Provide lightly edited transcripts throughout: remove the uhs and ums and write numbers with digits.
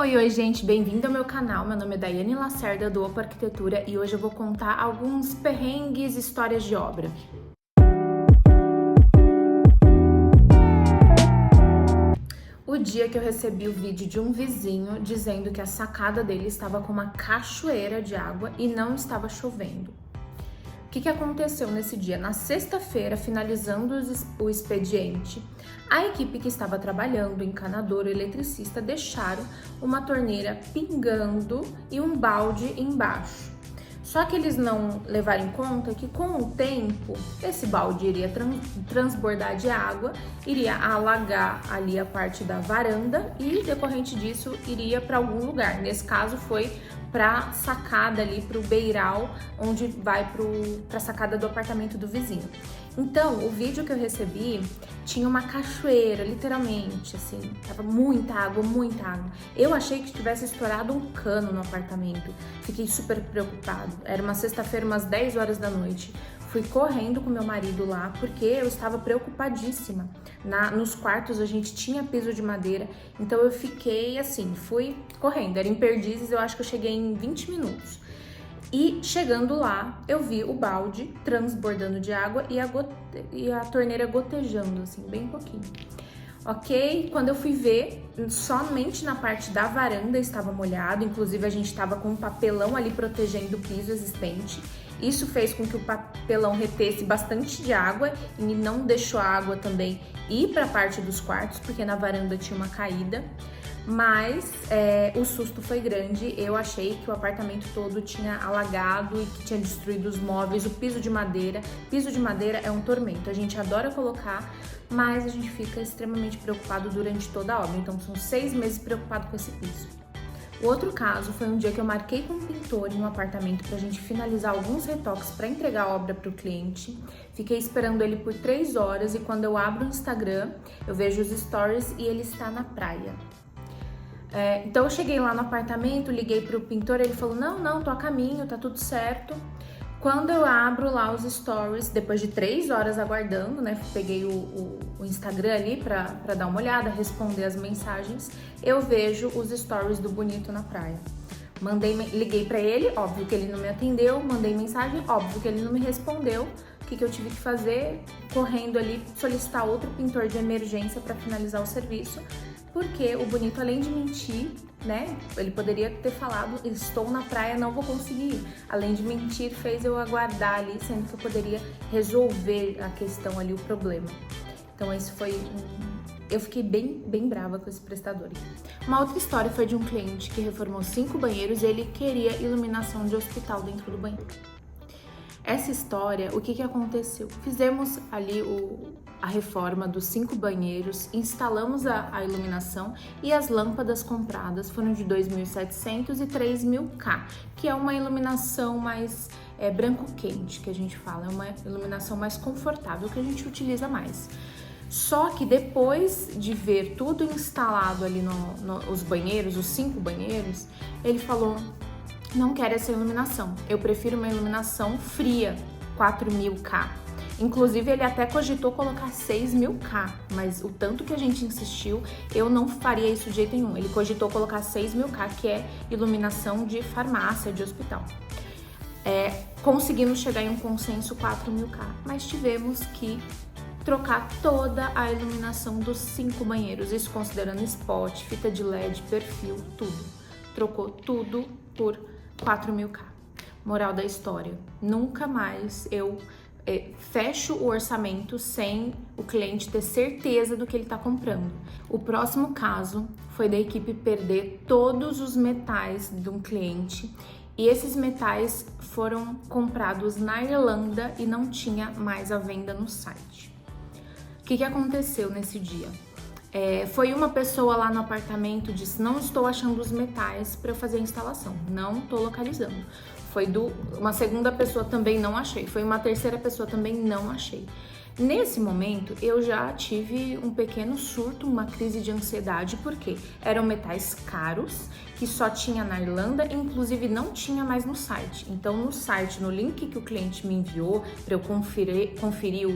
Oi, gente, bem-vindo ao meu canal. Meu nome é Daiane Lacerda, do Opa Arquitetura, e hoje eu vou contar alguns perrengues, histórias de obra. O dia que eu recebi o vídeo de um vizinho dizendo que a sacada dele estava com uma cachoeira de água e não estava chovendo. O que aconteceu nesse dia? Na sexta-feira, finalizando o expediente, a equipe que estava trabalhando, encanador e eletricista, deixaram uma torneira pingando e um balde embaixo. Só que eles não levaram em conta que com o tempo, esse balde iria transbordar de água, iria alagar ali a parte da varanda e, decorrente disso, iria para algum lugar. Nesse caso, foi para sacada ali, para o beiral, onde vai para a sacada do apartamento do vizinho. Então, o vídeo que eu recebi tinha uma cachoeira, literalmente, assim, tava muita água, muita água. Eu achei que tivesse estourado um cano no apartamento, fiquei super preocupado. Era uma sexta-feira, umas 10 horas da noite. Fui correndo com meu marido lá, porque eu estava preocupadíssima. Nos quartos a gente tinha piso de madeira, então eu fiquei assim, fui correndo. Era em Perdizes, eu acho que eu cheguei em 20 minutos. E chegando lá, eu vi o balde transbordando de água e a torneira gotejando, assim, bem pouquinho. Ok? Quando eu fui ver, somente na parte da varanda estava molhado, inclusive a gente estava com um papelão ali protegendo o piso existente. Isso fez com que o papelão retesse bastante de água e não deixou a água também ir para a parte dos quartos, porque na varanda tinha uma caída. Mas o susto foi grande, eu achei que o apartamento todo tinha alagado e que tinha destruído os móveis, o piso de madeira. Piso de madeira é um tormento, a gente adora colocar, mas a gente fica extremamente preocupado durante toda a obra, então são 6 meses preocupado com esse piso. O outro caso foi um dia que eu marquei com um pintor em um apartamento pra gente finalizar alguns retoques para entregar a obra pro cliente. Fiquei esperando ele por 3 horas e quando eu abro o Instagram, eu vejo os stories e ele está na praia. Então eu cheguei lá no apartamento, liguei pro pintor, ele falou, não, tô a caminho, tá tudo certo. Quando eu abro lá os stories, depois de 3 horas aguardando, né, peguei o Instagram ali pra dar uma olhada, responder as mensagens, eu vejo os stories do bonito na praia. Liguei pra ele, óbvio que ele não me atendeu, mandei mensagem, óbvio que ele não me respondeu. O que eu tive que fazer? Correndo ali, solicitar outro pintor de emergência para finalizar o serviço, porque o bonito, além de mentir, né, ele poderia ter falado, estou na praia, não vou conseguir ir. Além de mentir, fez eu aguardar ali, sendo que eu poderia resolver a questão ali, o problema. Então esse foi eu fiquei bem brava com esse prestador. Uma outra história foi de um cliente que reformou 5 banheiros e ele queria iluminação de hospital dentro do banheiro. Essa história, o que aconteceu? Fizemos ali a reforma dos 5 banheiros, instalamos a iluminação e as lâmpadas compradas foram de 2.700 e 3.000K, que é uma iluminação mais branco-quente, que a gente fala, é uma iluminação mais confortável, que a gente utiliza mais. Só que depois de ver tudo instalado ali nos banheiros, os 5 banheiros, ele falou, não quero essa iluminação, eu prefiro uma iluminação fria, 4.000K. Inclusive, ele até cogitou colocar 6.000K, mas o tanto que a gente insistiu, eu não faria isso de jeito nenhum. Ele cogitou colocar 6.000K, que é iluminação de farmácia, de hospital. Conseguimos chegar em um consenso 4.000K, mas tivemos que trocar toda a iluminação dos 5 banheiros, isso considerando spot, fita de LED, perfil, tudo. Trocou tudo por 4.000K. Moral da história, nunca mais eu fecho o orçamento sem o cliente ter certeza do que ele está comprando. O próximo caso foi da equipe perder todos os metais de um cliente e esses metais foram comprados na Irlanda e não tinha mais à venda no site. O que aconteceu nesse dia? Foi uma pessoa lá no apartamento, disse, não estou achando os metais para eu fazer a instalação, não estou localizando. Uma segunda pessoa também não achei, foi uma terceira pessoa também não achei. Nesse momento, eu já tive um pequeno surto, uma crise de ansiedade, porque eram metais caros, que só tinha na Irlanda, inclusive não tinha mais no site. Então, no site, no link que o cliente me enviou para eu conferir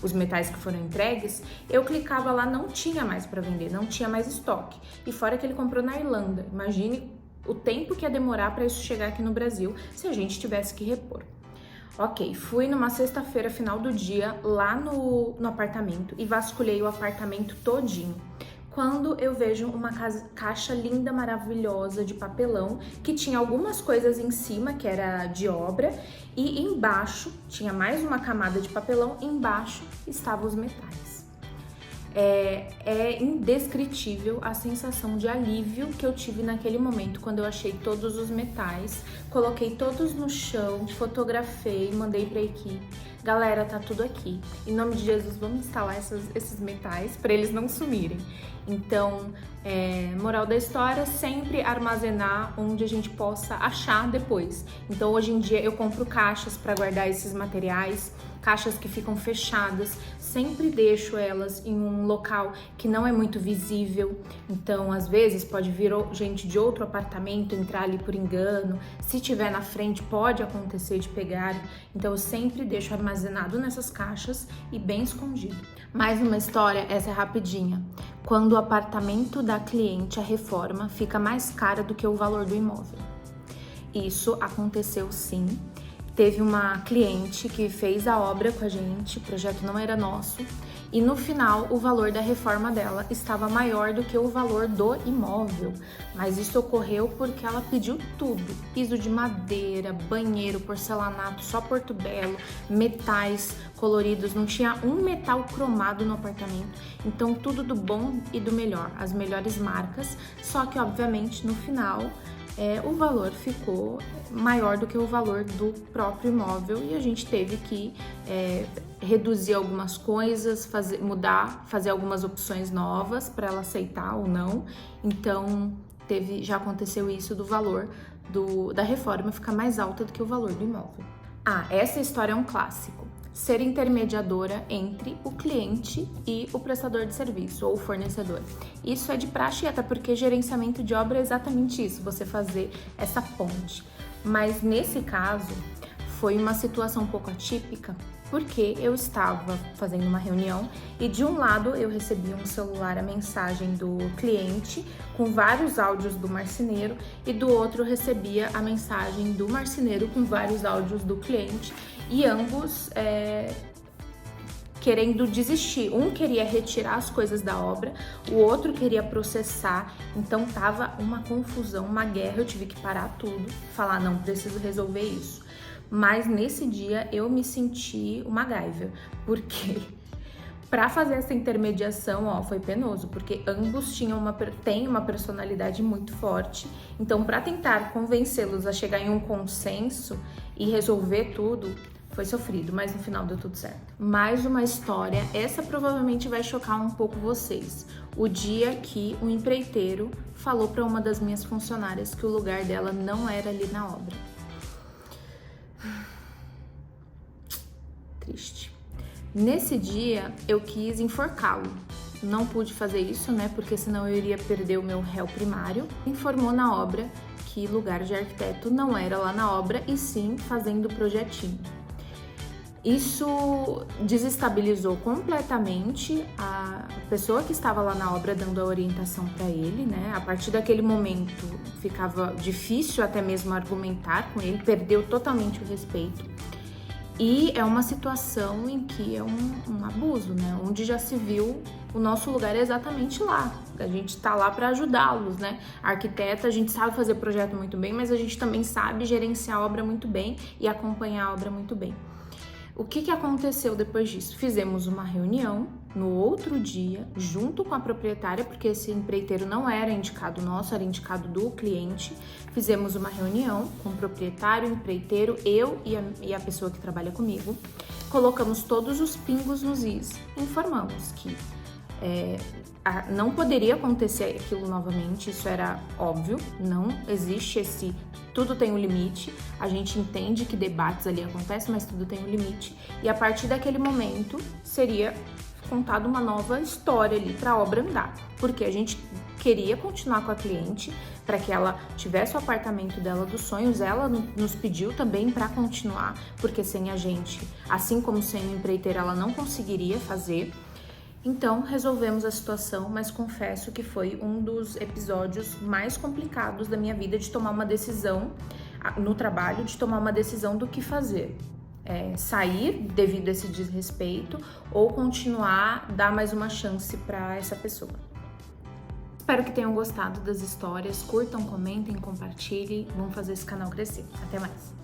os metais que foram entregues, eu clicava lá, não tinha mais para vender, não tinha mais estoque. E fora que ele comprou na Irlanda, imagine o tempo que ia demorar para isso chegar aqui no Brasil, se a gente tivesse que repor. Ok, fui numa sexta-feira, final do dia, lá no apartamento e vasculhei o apartamento todinho. Quando eu vejo uma caixa linda, maravilhosa de papelão, que tinha algumas coisas em cima, que era de obra, e embaixo, tinha mais uma camada de papelão, embaixo estavam os metais. É indescritível a sensação de alívio que eu tive naquele momento, quando eu achei todos os metais, coloquei todos no chão, fotografei, mandei pra equipe. Galera, tá tudo aqui. Em nome de Jesus, vamos instalar esses metais para eles não sumirem. Então, moral da história, sempre armazenar onde a gente possa achar depois. Então, hoje em dia, eu compro caixas para guardar esses materiais, caixas que ficam fechadas, sempre deixo elas em um local que não é muito visível, então às vezes pode vir gente de outro apartamento entrar ali por engano, se tiver na frente pode acontecer de pegar, então eu sempre deixo armazenado nessas caixas e bem escondido. Mais uma história, essa é rapidinha. Quando o apartamento da cliente, a reforma, fica mais cara do que o valor do imóvel. Isso aconteceu sim. Teve uma cliente que fez a obra com a gente, o projeto não era nosso, e no final o valor da reforma dela estava maior do que o valor do imóvel. Mas isso ocorreu porque ela pediu tudo: piso de madeira, banheiro, porcelanato, só Porto Belo, metais coloridos, não tinha um metal cromado no apartamento, então tudo do bom e do melhor, as melhores marcas, só que obviamente no final o valor ficou maior do que o valor do próprio imóvel e a gente teve que reduzir algumas coisas, fazer algumas opções novas para ela aceitar ou não. Então já aconteceu isso do valor da reforma ficar mais alta do que o valor do imóvel. Essa história é um clássico. Ser intermediadora entre o cliente e o prestador de serviço ou o fornecedor. Isso é de praxe, até porque gerenciamento de obra é exatamente isso, você fazer essa ponte. Mas nesse caso, foi uma situação um pouco atípica, porque eu estava fazendo uma reunião e de um lado eu recebi um celular, a mensagem do cliente com vários áudios do marceneiro e do outro eu recebia a mensagem do marceneiro com vários áudios do cliente e ambos querendo desistir. Um queria retirar as coisas da obra, o outro queria processar, então tava uma confusão, uma guerra, eu tive que parar tudo, falar não, preciso resolver isso. Mas nesse dia eu me senti uma MacGyver, porque para fazer essa intermediação, foi penoso, porque ambos têm uma personalidade muito forte. Então, para tentar convencê-los a chegar em um consenso e resolver tudo, foi sofrido, mas no final deu tudo certo. Mais uma história, essa provavelmente vai chocar um pouco vocês. O dia que o empreiteiro falou para uma das minhas funcionárias que o lugar dela não era ali na obra. Triste. Nesse dia, eu quis enforcá-lo. Não pude fazer isso, né? Porque senão eu iria perder o meu réu primário. Informou na obra que lugar de arquiteto não era lá na obra, e sim fazendo o projetinho. Isso desestabilizou completamente a pessoa que estava lá na obra dando a orientação para ele, né? A partir daquele momento ficava difícil até mesmo argumentar com ele, perdeu totalmente o respeito. E é uma situação em que é um abuso, né? Onde já se viu o nosso lugar é exatamente lá. A gente tá lá para ajudá-los, né? A arquiteta, a gente sabe fazer projeto muito bem, mas a gente também sabe gerenciar a obra muito bem e acompanhar a obra muito bem. O que aconteceu depois disso? Fizemos uma reunião no outro dia, junto com a proprietária, porque esse empreiteiro não era indicado nosso, era indicado do cliente. Fizemos uma reunião com o proprietário, o empreiteiro, eu e a pessoa que trabalha comigo. Colocamos todos os pingos nos is. Informamos que Não poderia acontecer aquilo novamente, isso era óbvio, não existe esse... Tudo tem um limite, a gente entende que debates ali acontecem, mas tudo tem um limite. E a partir daquele momento, seria contada uma nova história ali para a obra andar. Porque a gente queria continuar com a cliente, para que ela tivesse o apartamento dela dos sonhos. Ela nos pediu também para continuar, porque sem a gente, assim como sem o empreiteiro, ela não conseguiria fazer. Então, resolvemos a situação, mas confesso que foi um dos episódios mais complicados da minha vida de tomar uma decisão no trabalho, de tomar uma decisão do que fazer. Sair devido a esse desrespeito ou continuar, dar mais uma chance para essa pessoa. Espero que tenham gostado das histórias, curtam, comentem, compartilhem, vão fazer esse canal crescer. Até mais!